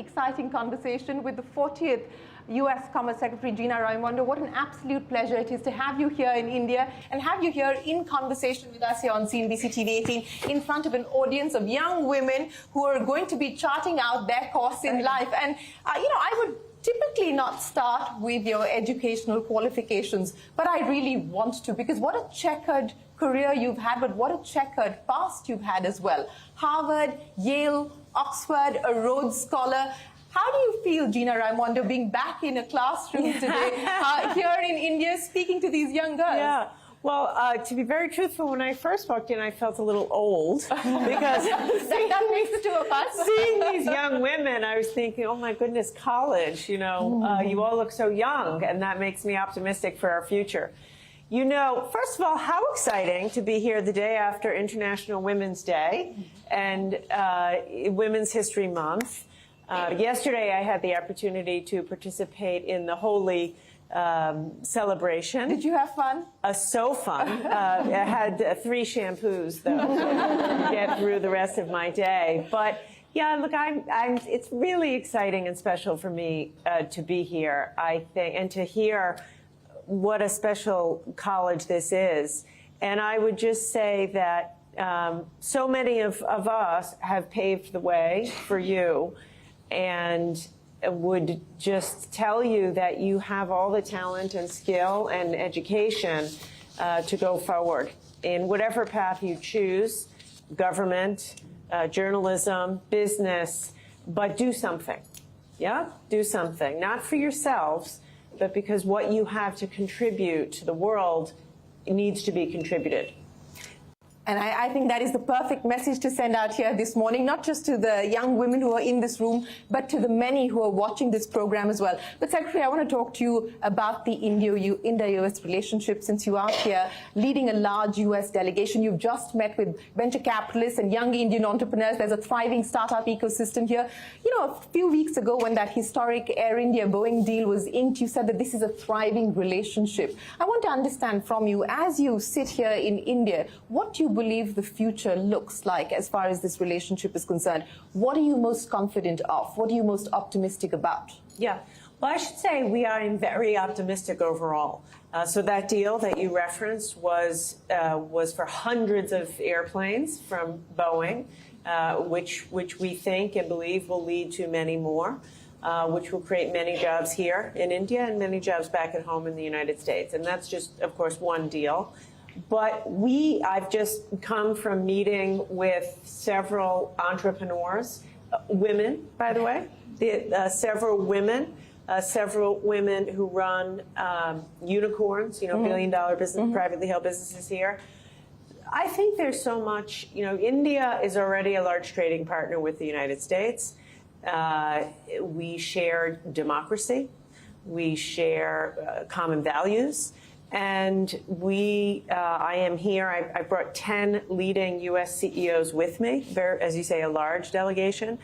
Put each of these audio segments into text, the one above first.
Exciting conversation with the 40th U.S. Commerce Secretary Gina Raimondo. What an absolute pleasure it is to have you here in India and have you here in conversation with us here on CNBC-TV18 in front of an audience of young women who are going to be charting out their course in life. And, I would typically not start with your educational qualifications, but I really want to, because what a checkered career you've had, but what a checkered past you've had as well. Harvard, Yale, Oxford, a Rhodes Scholar. How do you feel, Gina Raimondo, being back in a classroom today here in India speaking to these young girls? Yeah. Well, to be very truthful, when I first walked in, I felt a little old because that makes the two of us. Seeing these young women, I was thinking, oh my goodness, college, you all look so young, and that makes me optimistic for our future. First of all, how exciting to be here the day after International Women's Day and Women's History Month. Yesterday, I had the opportunity to participate in the Holy celebration. Did you have fun? So fun. I had 3 shampoos, though, to get through the rest of my day. But yeah, look, it's really exciting and special for me to be here, I think, and to hear what a special college this is. And I would just say that so many of us have paved the way for you, and would just tell you that you have all the talent and skill and education to go forward in whatever path you choose, government, journalism, business, but do something. Yeah, do something, not for yourselves, but because what you have to contribute to the world needs to be contributed. And I think that is the perfect message to send out here this morning, not just to the young women who are in this room, but to the many who are watching this program as well. But Secretary, I want to talk to you about the India-US relationship, since you are here leading a large US delegation. You've just met with venture capitalists and young Indian entrepreneurs. There's a thriving startup ecosystem here. A few weeks ago when that historic Air India-Boeing deal was inked, you said that this is a thriving relationship. I want to understand from you, as you sit here in India, what do you believe the future looks like as far as this relationship is concerned? What are you most confident of? What are you most optimistic about? Yeah, well, I should say we are very optimistic overall. So that deal that you referenced was for hundreds of airplanes from Boeing, which we think and believe will lead to many more, which will create many jobs here in India and many jobs back at home in the United States. And that's just, of course, one deal. But I've just come from meeting with several entrepreneurs, women, by the way, several women who run unicorns, billion-dollar business, privately held businesses here. I think there's so much, India is already a large trading partner with the United States. We share democracy. We share common values. And I am here. I brought 10 leading U.S. CEOs with me. They're, as you say, a large delegation.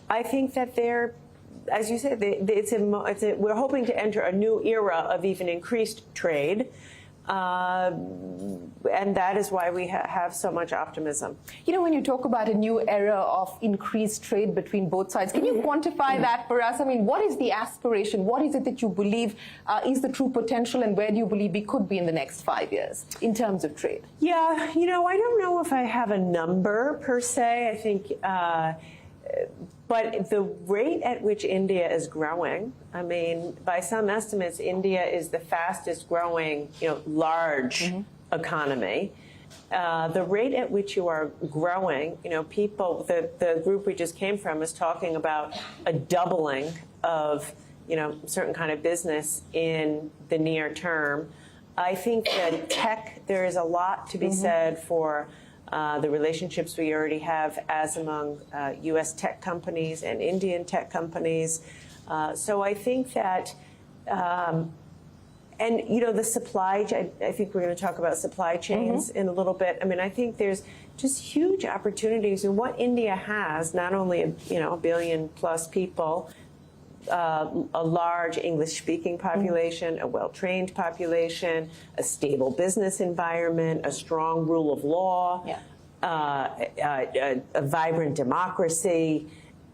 I think that as you said, we're hoping to enter a new era of even increased trade. And that is why we have so much optimism. When you talk about a new era of increased trade between both sides, can you quantify that for us? I mean, what is the aspiration? What is it that you believe is the true potential, and where do you believe we could be in the next 5 years in terms of trade? Yeah, I don't know if I have a number per se. I think, but the rate at which India is growing, I mean, by some estimates, India is the fastest growing, large economy. The rate at which you are growing, people, the group we just came from is talking about a doubling of, certain kind of business in the near term. I think that tech, there is a lot to be said for the relationships we already have as among U.S. tech companies and Indian tech companies. So I think that, and the supply, I think we're going to talk about supply chains in a little bit. I mean, I think there's just huge opportunities in what India has, not only, a billion-plus people, a large English-speaking population, a well-trained population, a stable business environment, a strong rule of law, a vibrant democracy,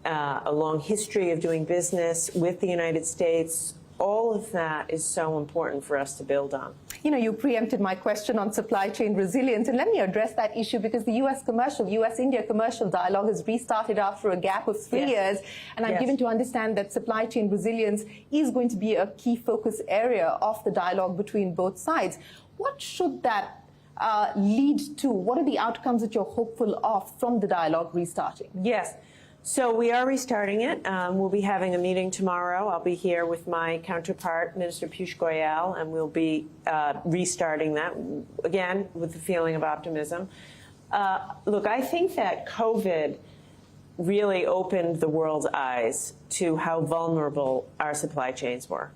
a long history of doing business with the United States. All of that is so important for us to build on. You know, you preempted my question on supply chain resilience, and let me address that issue because the US-India commercial dialogue has restarted after a gap of 3 years, and I'm given to understand that supply chain resilience is going to be a key focus area of the dialogue between both sides. What should that lead to? What are the outcomes that you're hopeful of from the dialogue restarting? Yes. So we are restarting it. We'll be having a meeting tomorrow. I'll be here with my counterpart, Minister Piyush Goyal, and we'll be restarting that, again, with the feeling of optimism. Look, I think that COVID really opened the world's eyes to how vulnerable our supply chains were.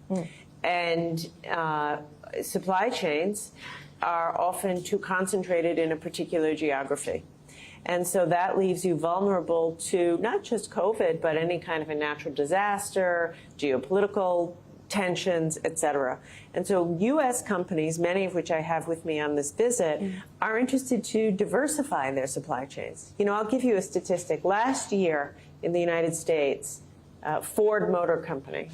And supply chains are often too concentrated in a particular geography. And so that leaves you vulnerable to not just COVID, but any kind of a natural disaster, geopolitical tensions, et cetera. And so U.S. companies, many of which I have with me on this visit, are interested to diversify their supply chains. You know, I'll give you a statistic. Last year in the United States, Ford Motor Company,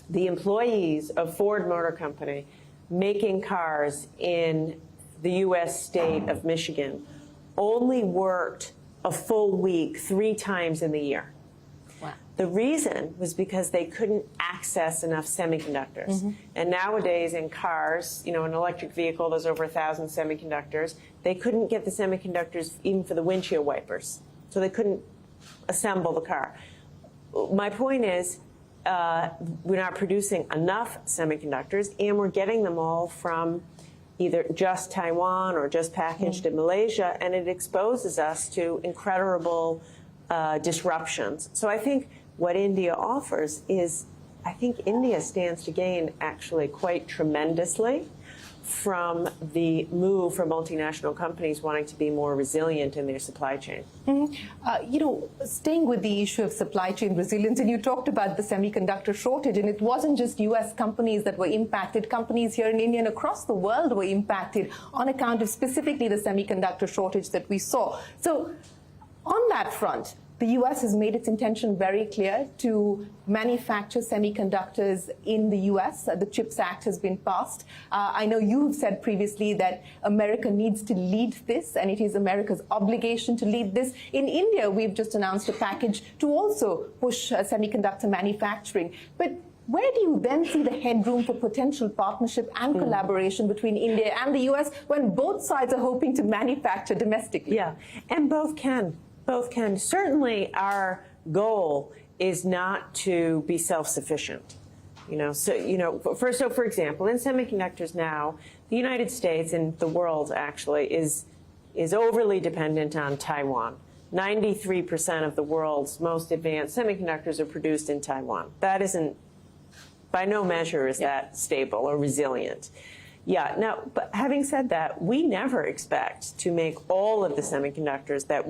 the employees of Ford Motor Company making cars in the U.S. state of Michigan only worked a full week 3 times in the year. Wow. The reason was because they couldn't access enough semiconductors. And nowadays in cars, you know, an electric vehicle, there's over 1,000 semiconductors. They couldn't get the semiconductors even for the windshield wipers. So they couldn't assemble the car. My point is, we're not producing enough semiconductors, and we're getting them all from either just Taiwan or just packaged in Malaysia, and it exposes us to incredible disruptions. So I think what India offers is, I think India stands to gain actually quite tremendously from the move for multinational companies wanting to be more resilient in their supply chain. You know, staying with the issue of supply chain resilience, and you talked about the semiconductor shortage, and it wasn't just U.S. companies that were impacted. Companies here in India and across the world were impacted on account of specifically the semiconductor shortage that we saw. So on that front, the U.S. has made its intention very clear to manufacture semiconductors in the U.S. The CHIPS Act has been passed. I know you've said previously that America needs to lead this, and it is America's obligation to lead this. In India, we've just announced a package to also push semiconductor manufacturing. But where do you then see the headroom for potential partnership and collaboration between India and the U.S. when both sides are hoping to manufacture domestically? Yeah, and both can. Both can. Certainly our goal is not to be self-sufficient. You know, so, you know, for example, in semiconductors now, the United States and the world actually is overly dependent on Taiwan. 93% of the world's most advanced semiconductors are produced in Taiwan. That isn't, by no measure is that stable or resilient. Yeah, now, but having said that, we never expect to make all of the semiconductors that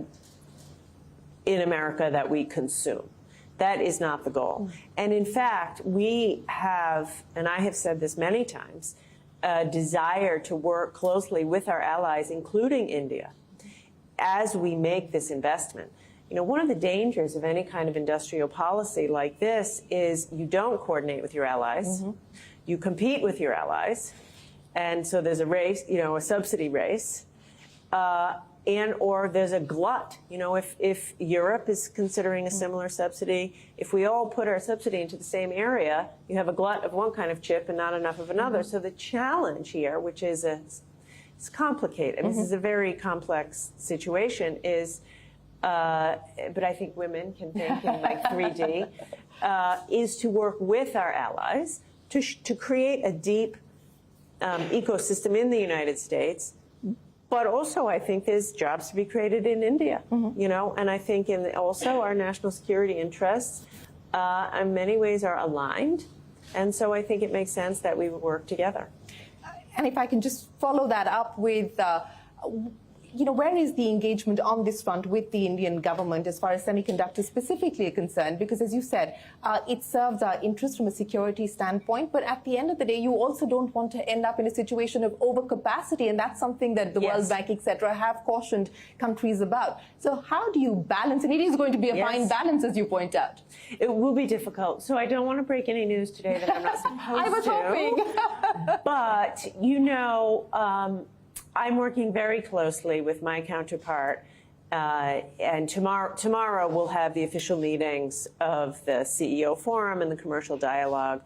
in America that we consume. That is not the goal. And in fact, we have, and I have said this many times, a desire to work closely with our allies, including India, as we make this investment. You know, one of the dangers of any kind of industrial policy like this is you don't coordinate with your allies, you compete with your allies, and so there's a race, you know, a subsidy race, and or there's a glut. You know, if Europe is considering a similar subsidy, if we all put our subsidy into the same area, you have a glut of one kind of chip and not enough of another. So the challenge here, which is it's complicated, this is a very complex situation, is, but I think women can think in like 3D, is to work with our allies to create a deep ecosystem in the United States. But also, I think there's jobs to be created in India, you know, and I think also our national security interests in many ways are aligned. And so I think it makes sense that we would work together. And if I can just follow that up with, where is the engagement on this front with the Indian government as far as semiconductors specifically are concerned? Because as you said, it serves our interest from a security standpoint, but at the end of the day, you also don't want to end up in a situation of overcapacity, and that's something that the World Bank, etc., have cautioned countries about. So how do you balance? And it is going to be a fine balance, as you point out. It will be difficult. So I don't want to break any news today that I'm not supposed to. I was hoping. But, I'm working very closely with my counterpart, and tomorrow we'll have the official meetings of the CEO Forum and the Commercial Dialogue,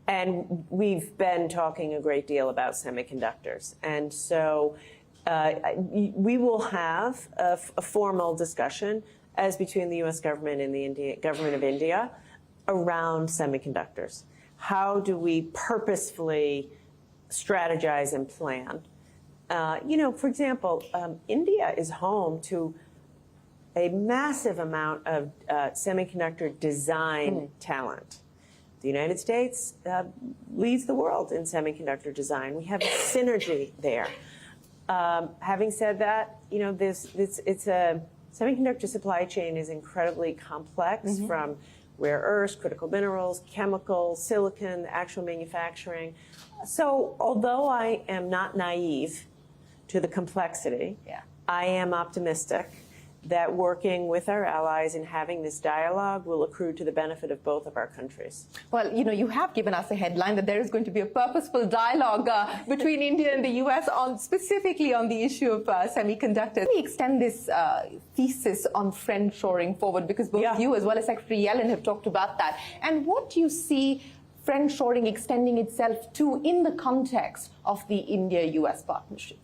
and we've been talking a great deal about semiconductors. And so we will have a formal discussion as between the U.S. government and the government of India around semiconductors. How do we purposefully strategize and plan? For example, India is home to a massive amount of semiconductor design talent. The United States leads the world in semiconductor design. We have a synergy there. Having said that, it's a semiconductor supply chain is incredibly complex, from rare earths, critical minerals, chemicals, silicon, actual manufacturing. So although I am not naive to the complexity, I am optimistic that working with our allies and having this dialogue will accrue to the benefit of both of our countries. Well, you have given us a headline that there is going to be a purposeful dialogue between India and the U.S. specifically on the issue of semiconductors. Let me extend this thesis on friendshoring forward, because both you as well as Secretary Yellen have talked about that. And what do you see friendshoring extending itself to in the context of the India-U.S. partnership?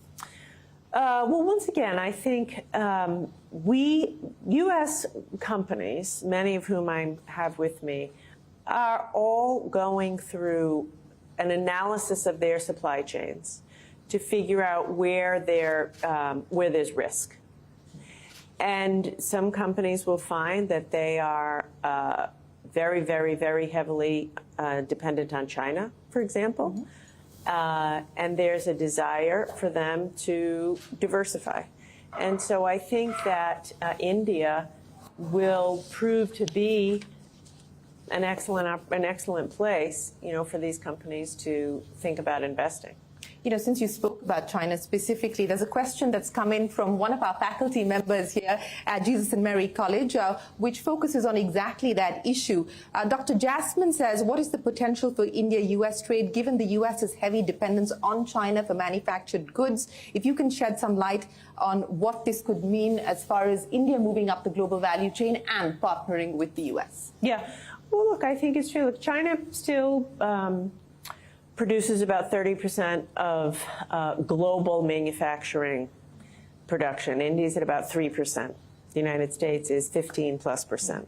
Well, once again, I think U.S. companies, many of whom I have with me, are all going through an analysis of their supply chains to figure out where there's risk. And some companies will find that they are very, very, very heavily dependent on China, for example. And there's a desire for them to diversify. And so I think that India will prove to be an excellent place, for these companies to think about investing. Since you spoke about China specifically, there's a question that's come in from one of our faculty members here at Jesus and Mary College, which focuses on exactly that issue. Dr. Jasmine says, what is the potential for India-U.S. trade given the U.S.'s heavy dependence on China for manufactured goods? If you can shed some light on what this could mean as far as India moving up the global value chain and partnering with the U.S. Yeah. Well, look, I think it's true. Look, China still produces about 30% of global manufacturing production. India's at about 3%. The United States is 15+%.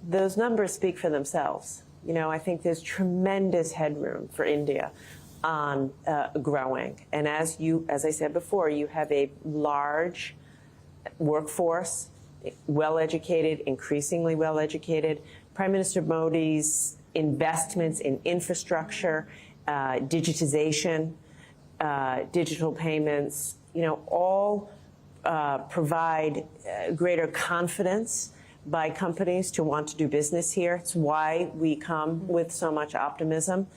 Those numbers speak for themselves. I think there's tremendous headroom for India on growing. And as I said before, you have a large workforce, well-educated, increasingly well-educated. Prime Minister Modi's investments in infrastructure, digitization, digital payments, all provide greater confidence by companies to want to do business here. It's why we come with so much optimism.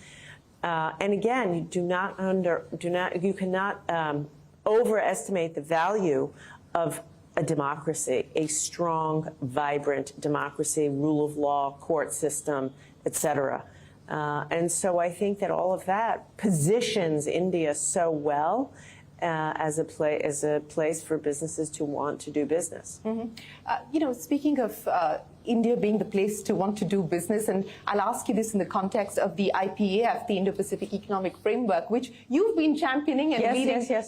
And again, you cannot overestimate the value of a democracy, a strong, vibrant democracy, rule of law, court system, etc. And so I think that all of that positions India so well as a place for businesses to want to do business. Speaking of India being the place to want to do business, and I'll ask you this in the context of the IPAF, the Indo-Pacific Economic Framework, which you've been championing and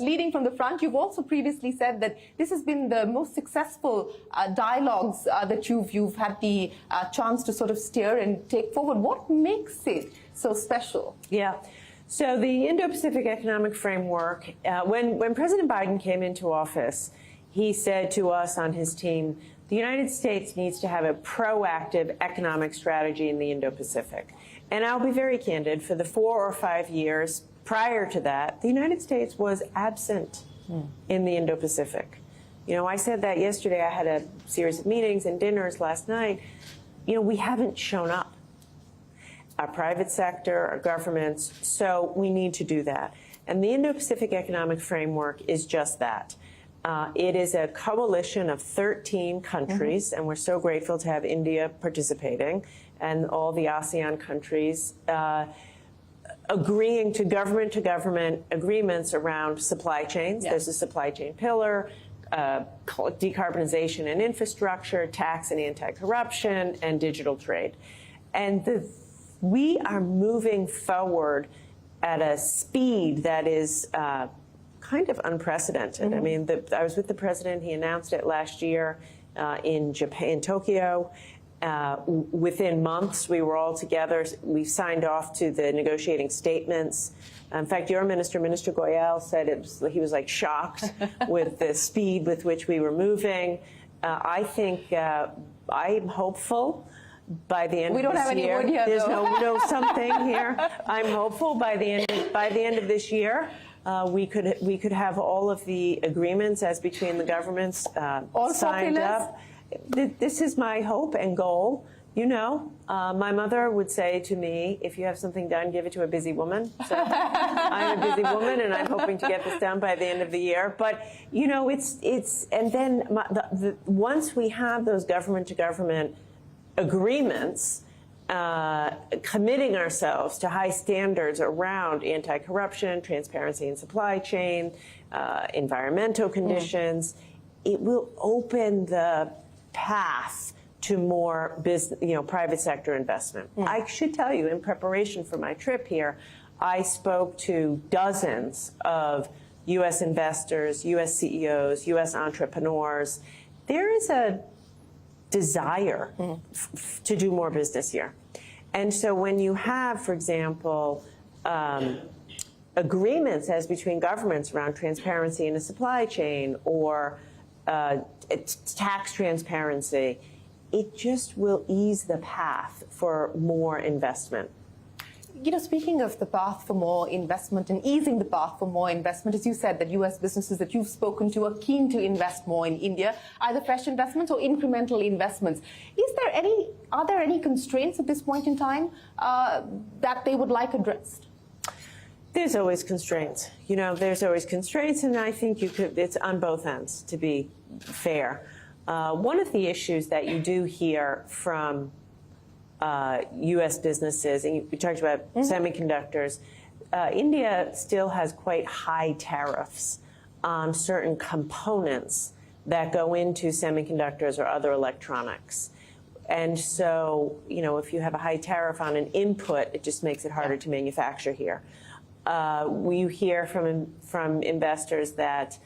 leading from the front. You've also previously said that this has been the most successful dialogues that you've had the chance to sort of steer and take forward. What makes it so special? Yeah. So the Indo-Pacific Economic Framework, when President Biden came into office, he said to us on his team, the United States needs to have a proactive economic strategy in the Indo-Pacific. And I'll be very candid, for the 4 or 5 years prior to that, the United States was absent in the Indo-Pacific. You know, I said that yesterday. I had a series of meetings and dinners last night. You know, we haven't shown up. Our private sector, our governments, so we need to do that. And the Indo-Pacific Economic Framework is just that. It is a coalition of 13 countries, and we're so grateful to have India participating, and all the ASEAN countries agreeing to government agreements around supply chains. Yes. There's a supply chain pillar, decarbonization and infrastructure, tax and anti-corruption, and digital trade. And we are moving forward at a speed that is kind of unprecedented. I mean, I was with the president. He announced it last year in Japan, in Tokyo. Within months, we were all together. We signed off to the negotiating statements. In fact, your minister, Minister Goyal, said he was like shocked with the speed with which we were moving. I think I'm hopeful by the end of this year. We don't have any wood here, There's though. no something here. I'm hopeful by the end of this year. We could have all of the agreements as between the governments signed up. This is my hope and goal. You know, my mother would say to me, if you have something done, give it to a busy woman. So I'm a busy woman, and I'm hoping to get this done by the end of the year. But, you know, and then once we have those government-to-government agreements, committing ourselves to high standards around anti-corruption, transparency in supply chain, environmental conditions, it will open the path to more business, private sector investment. I should tell you, in preparation for my trip here, I spoke to dozens of U.S. investors, U.S. CEOs, U.S. entrepreneurs. There is a desire to do more business here. And so when you have, for example, agreements as between governments around transparency in the supply chain or tax transparency, it just will ease the path for more investment. You know, speaking of the path for more investment and easing the path for more investment, as you said, that U.S. businesses that you've spoken to are keen to invest more in India, either fresh investments or incremental investments. Are there any constraints at this point in time that they would like addressed? There's always constraints. You know, there's always constraints, and I think it's on both ends, to be fair. One of the issues that you do hear from U.S. businesses, and we talked about semiconductors, India still has quite high tariffs on certain components that go into semiconductors or other electronics. And so, you know, if you have a high tariff on an input, it just makes it harder to manufacture here. We hear from investors that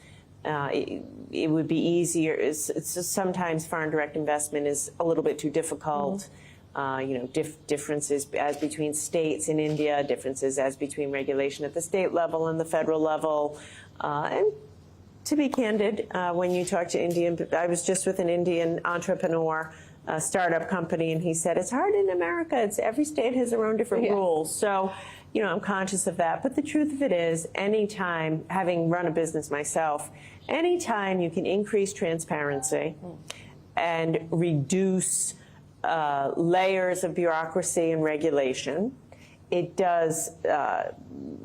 it would be easier. Sometimes foreign direct investment is a little bit too difficult. You know, differences as between states in India, differences as between regulation at the state level and the federal level. And to be candid, when you talk to Indian, I was just with an Indian entrepreneur, a startup company, and he said, it's hard in America. Every state has their own different rules. So, you know, I'm conscious of that. But the truth of it is, anytime, having run a business myself, anytime you can increase transparency and reduce layers of bureaucracy and regulation, it does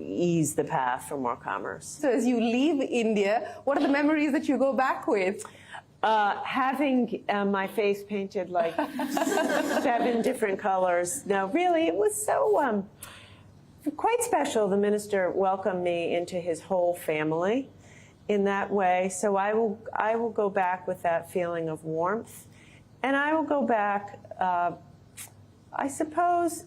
ease the path for more commerce. So as you leave India, what are the memories that you go back with? Having my face painted like 7 different colors. No, really, it was so quite special. The minister welcomed me into his whole family in that way. So I will go back with that feeling of warmth. And I will go back, I suppose,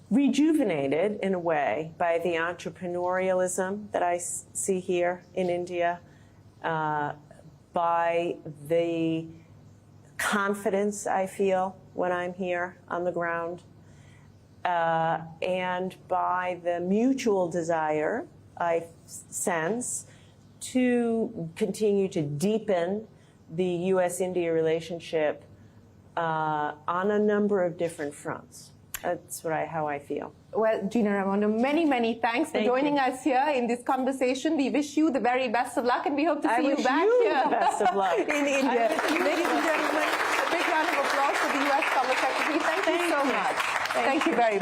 rejuvenated in a way by the entrepreneurialism that I see here in India, by the confidence I feel when I'm here on the ground, and by the mutual desire I sense to continue to deepen the U.S.-India relationship on a number of different fronts. That's how I feel. Well, Gina Raimondo, many, many thanks for joining us here in this conversation. We wish you the very best of luck, and we hope to see you back here the best of luck. in India. Ladies and gentlemen, a big round of applause for the U.S. Public Secretary. Thank you so much. Thank you very much.